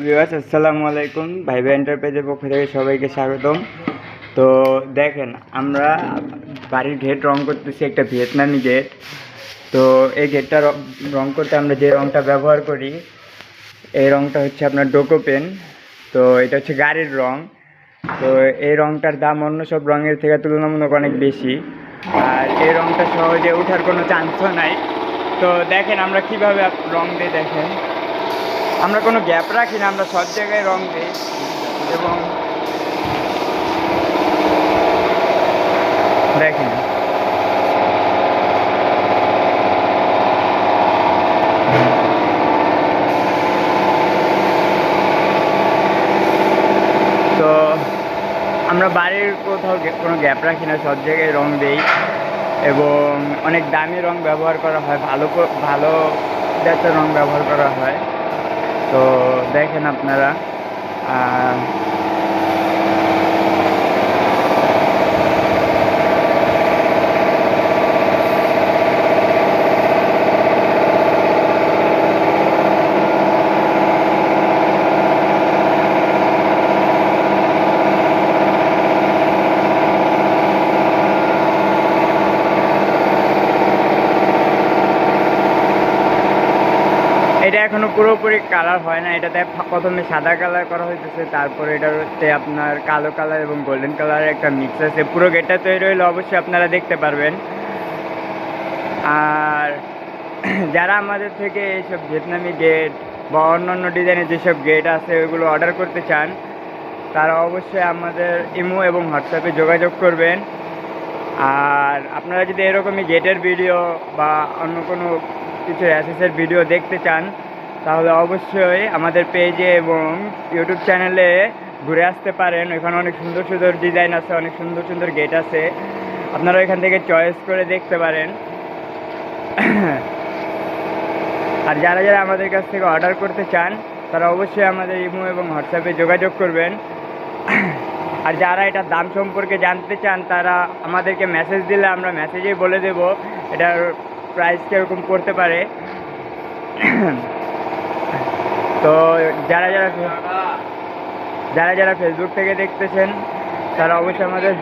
Viewers আসসালামু আলাইকুম, viva এন্টারপ্রাইজের পক্ষ থেকে সবাইকে স্বাগতম। তো দেখেন, আমরা বাড়ির গেট রং করতেছি, একটা ভিয়েতনামি গেট। তো এই গেটটা রং করতে আমরা যে রংটা ব্যবহার করি, এই রংটা হচ্ছে আপনার ডোকো পেন। তো এটা হচ্ছে গাড়ির রং। তো এই রংটার দাম অন্য সব রঙের থেকে তুলনামূলক অনেক বেশি, আর এই রংটা সহজে ওঠার কোনো চান্সও নাই। তো দেখেন আমরা কীভাবে রং দিই। দেখেন, আমরা কোনো গ্যাপ রাখি না, আমরা সব জায়গায় রং দিই। এবং দেখেন, তো আমরা বাড়ির কোথাও কোনো গ্যাপ রাখি না, সব জায়গায় রং দেই। এবং অনেক দামি রং ব্যবহার করা হয়, ভালো জাতের রং ব্যবহার করা হয়। তো দেখেন আপনারা, এটা এখনো পুরোপুরি কালার হয় না। এটাতে প্রথমে সাদা কালার করা হইতেছে, তারপরে এটার হচ্ছে আপনার কালো কালার এবং গোল্ডেন কালারের একটা মিক্স আছে। পুরো গেটটা তৈরি হইলে অবশ্যই আপনারা দেখতে পারবেন। আর যারা আমাদের থেকে এইসব ভিয়েতনামি গেট বা অন্যান্য ডিজাইনের যেসব গেট আছে ওইগুলো অর্ডার করতে চান, তারা অবশ্যই আমাদের ইমো এবং হোয়াটসঅ্যাপে যোগাযোগ করবেন। আর আপনারা যদি এরকমই গেটের ভিডিও বা অন্য কোনো কিছু অ্যাসেসের ভিডিও দেখতে চান, তাহলে অবশ্যই আমাদের পেজে এবং ইউটিউব চ্যানেলে ঘুরে আসতে পারেন। ওইখানে অনেক সুন্দর সুন্দর ডিজাইন আছে, অনেক সুন্দর সুন্দর গেট আছে, আপনারা ওইখান থেকে চয়েস করে দেখতে পারেন। আর যারা যারা আমাদের কাছ থেকে অর্ডার করতে চান, তারা অবশ্যই আমাদের ইমো এবং হোয়াটসঅ্যাপে যোগাযোগ করবেন। আর যারা এটার দাম সম্পর্কে জানতে চান, তারা আমাদেরকে মেসেজ দিলে আমরা মেসেজেই বলে দেব এটার প্রাইস কীরকম পড়তে পারে। তো যারা যারা ফেসবুক থেকে দেখতেছেন, তারা অবশ্যই আমাদের